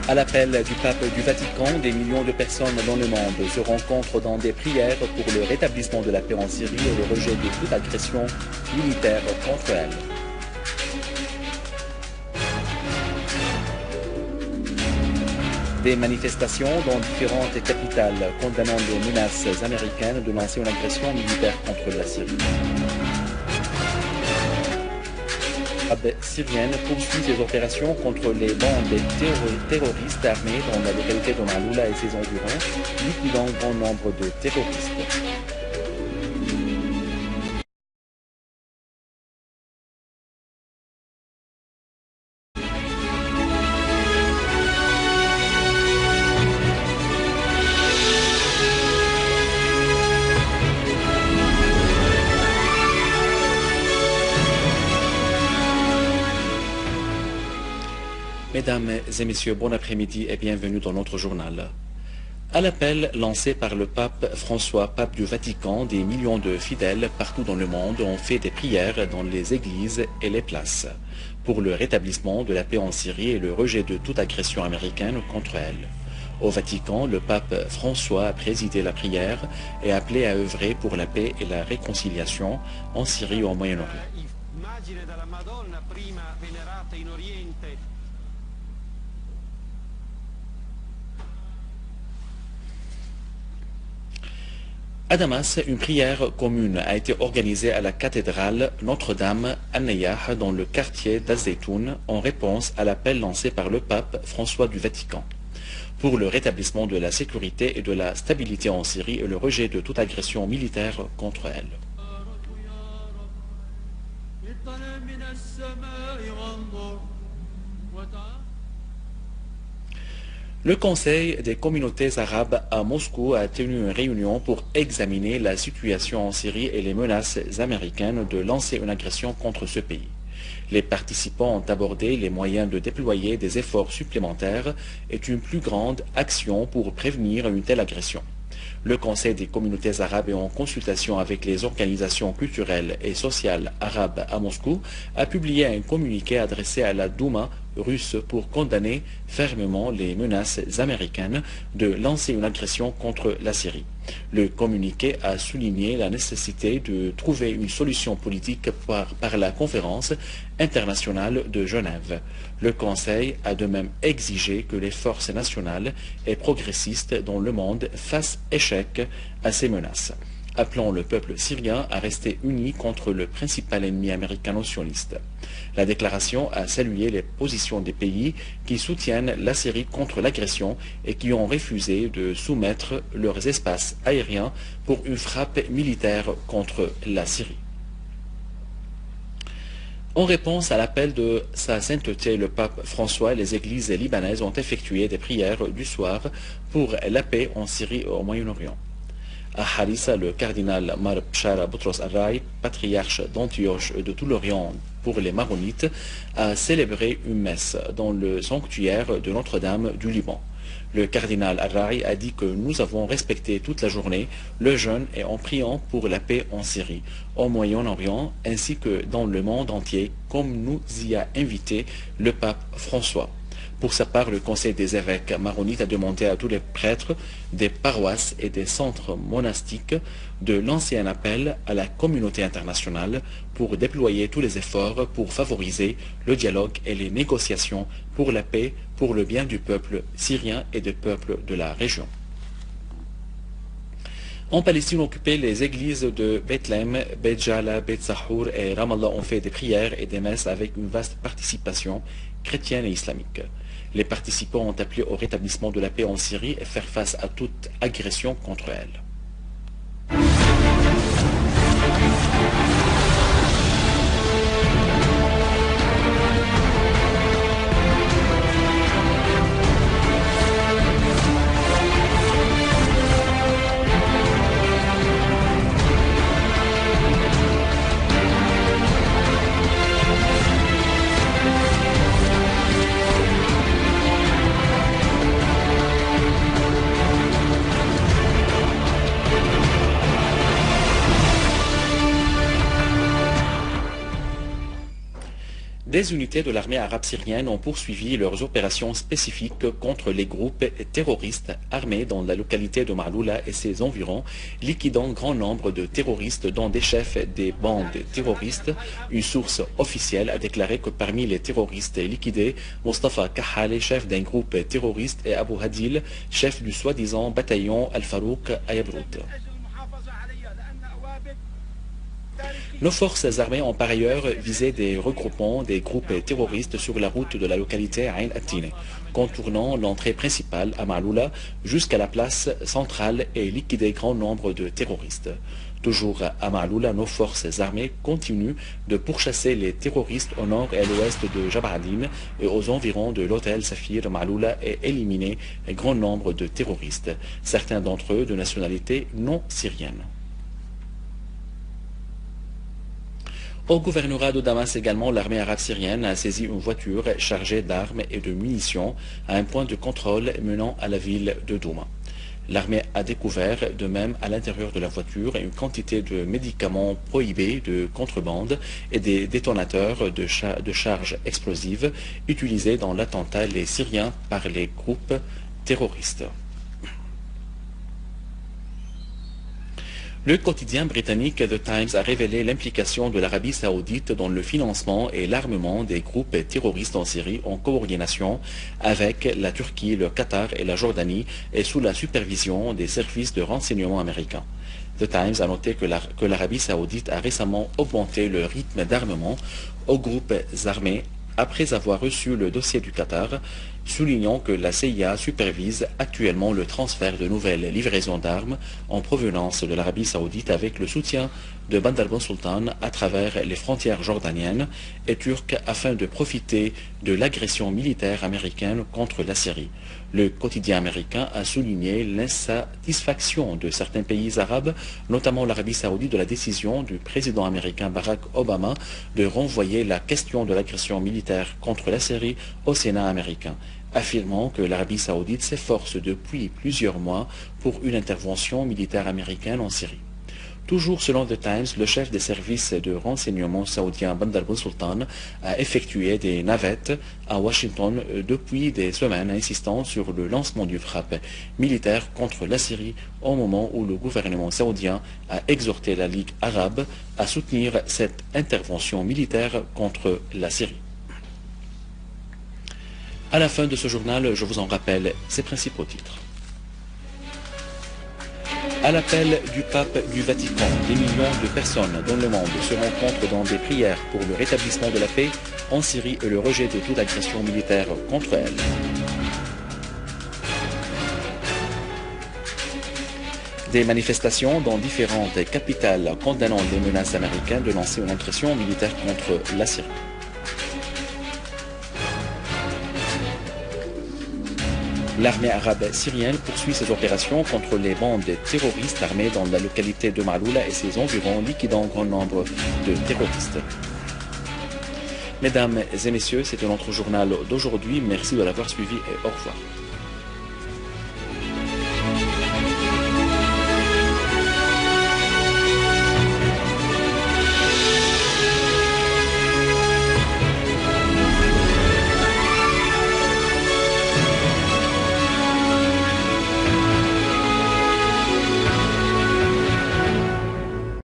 À l'appel du pape du Vatican, des millions de personnes dans le monde se rencontrent dans des prières pour le rétablissement de la paix en Syrie et le rejet de toute agression militaire contre elle. Des manifestations dans différentes capitales condamnant les menaces américaines de lancer une agression militaire contre la Syrie. L'armée syrienne poursuit ses opérations contre les bandes terroristes armées dans la localité de Maaloula et ses environs, liquidant un grand nombre de terroristes. Mesdames et messieurs, bon après-midi et bienvenue dans notre journal. À l'appel lancé par le pape François, pape du Vatican, des millions de fidèles partout dans le monde ont fait des prières dans les églises et les places pour le rétablissement de la paix en Syrie et le rejet de toute agression américaine contre elle. Au Vatican, le pape François a présidé la prière et appelé à œuvrer pour la paix et la réconciliation en Syrie et au Moyen-Orient. À Damas, une prière commune a été organisée à la cathédrale Notre-Dame An-Nayah dans le quartier d'Azaytoun en réponse à l'appel lancé par le pape François du Vatican pour le rétablissement de la sécurité et de la stabilité en Syrie et le rejet de toute agression militaire contre elle. Le Conseil des communautés arabes à Moscou a tenu une réunion pour examiner la situation en Syrie et les menaces américaines de lancer une agression contre ce pays. Les participants ont abordé les moyens de déployer des efforts supplémentaires et une plus grande action pour prévenir une telle agression. Le Conseil des communautés arabes, en consultation avec les organisations culturelles et sociales arabes à Moscou, a publié un communiqué adressé à la Douma russe pour condamner fermement les menaces américaines de lancer une agression contre la Syrie. Le communiqué a souligné la nécessité de trouver une solution politique par la conférence internationale de Genève. Le Conseil a de même exigé que les forces nationales et progressistes dans le monde fassent échec à ces menaces, appelant le peuple syrien à rester uni contre le principal ennemi américano-sioniste. La déclaration a salué les positions des pays qui soutiennent la Syrie contre l'agression et qui ont refusé de soumettre leurs espaces aériens pour une frappe militaire contre la Syrie. En réponse à l'appel de Sa Sainteté le pape François, les églises libanaises ont effectué des prières du soir pour la paix en Syrie et au Moyen-Orient. À Harissa, le cardinal Mar Bshara Boutros Arraï, patriarche d'Antioche et de tout l'Orient pour les Maronites, a célébré une messe dans le sanctuaire de Notre-Dame du Liban. Le cardinal Arraï a dit que nous avons respecté toute la journée le jeûne et en priant pour la paix en Syrie, au Moyen-Orient ainsi que dans le monde entier, comme nous y a invité le pape François. Pour sa part, le Conseil des évêques maronites a demandé à tous les prêtres des paroisses et des centres monastiques de lancer un appel à la communauté internationale pour déployer tous les efforts pour favoriser le dialogue et les négociations pour la paix, pour le bien du peuple syrien et des peuples de la région. En Palestine occupée, les églises de Bethléem, Beit Jala, Beit Sahour et Ramallah ont fait des prières et des messes avec une vaste participation chrétienne et islamique. Les participants ont appelé au rétablissement de la paix en Syrie et faire face à toute agression contre elle. Des unités de l'armée arabe syrienne ont poursuivi leurs opérations spécifiques contre les groupes terroristes armés dans la localité de Maaloula et ses environs, liquidant grand nombre de terroristes dont des chefs des bandes terroristes. Une source officielle a déclaré que parmi les terroristes liquidés, Mustafa Kahale, chef d'un groupe terroriste, et Abu Hadil, chef du soi-disant bataillon Al-Farouk à Yabrout. Nos forces armées ont par ailleurs visé des regroupements des groupes terroristes sur la route de la localité Ain Attine, contournant l'entrée principale à Maaloula jusqu'à la place centrale et liquidé grand nombre de terroristes. Toujours à Maaloula, nos forces armées continuent de pourchasser les terroristes au nord et à l'ouest de Jab'adine et aux environs de l'hôtel Safir Maaloula et éliminer un grand nombre de terroristes, certains d'entre eux de nationalité non syrienne. Au gouvernorat de Damas également, l'armée arabe syrienne a saisi une voiture chargée d'armes et de munitions à un point de contrôle menant à la ville de Douma. L'armée a découvert de même à l'intérieur de la voiture une quantité de médicaments prohibés de contrebande et des détonateurs de charges explosives utilisés dans l'attentat les Syriens par les groupes terroristes. Le quotidien britannique The Times a révélé l'implication de l'Arabie saoudite dans le financement et l'armement des groupes terroristes en Syrie en coordination avec la Turquie, le Qatar et la Jordanie et sous la supervision des services de renseignement américains. The Times a noté que l'Arabie saoudite a récemment augmenté le rythme d'armement aux groupes armés après avoir reçu le dossier du Qatar, soulignant que la CIA supervise actuellement le transfert de nouvelles livraisons d'armes en provenance de l'Arabie saoudite avec le soutien de Bandar Ben Sultan à travers les frontières jordaniennes et turques afin de profiter de l'agression militaire américaine contre la Syrie. Le quotidien américain a souligné l'insatisfaction de certains pays arabes, notamment l'Arabie saoudite, de la décision du président américain Barack Obama de renvoyer la question de l'agression militaire contre la Syrie au Sénat américain, affirmant que l'Arabie saoudite s'efforce depuis plusieurs mois pour une intervention militaire américaine en Syrie. Toujours selon The Times, le chef des services de renseignement saoudien Bandar Ben Sultan a effectué des navettes à Washington depuis des semaines, insistant sur le lancement d'une frappe militaire contre la Syrie au moment où le gouvernement saoudien a exhorté la Ligue arabe à soutenir cette intervention militaire contre la Syrie. À la fin de ce journal, je vous en rappelle ses principaux titres. À l'appel du pape du Vatican, des millions de personnes dans le monde se rencontrent dans des prières pour le rétablissement de la paix en Syrie et le rejet de toute agression militaire contre elle. Des manifestations dans différentes capitales condamnant les menaces américaines de lancer une agression militaire contre la Syrie. L'armée arabe syrienne poursuit ses opérations contre les bandes terroristes armées dans la localité de Maaloula et ses environs, liquidant un grand nombre de terroristes. Mesdames et messieurs, c'était notre journal d'aujourd'hui. Merci de l'avoir suivi et au revoir.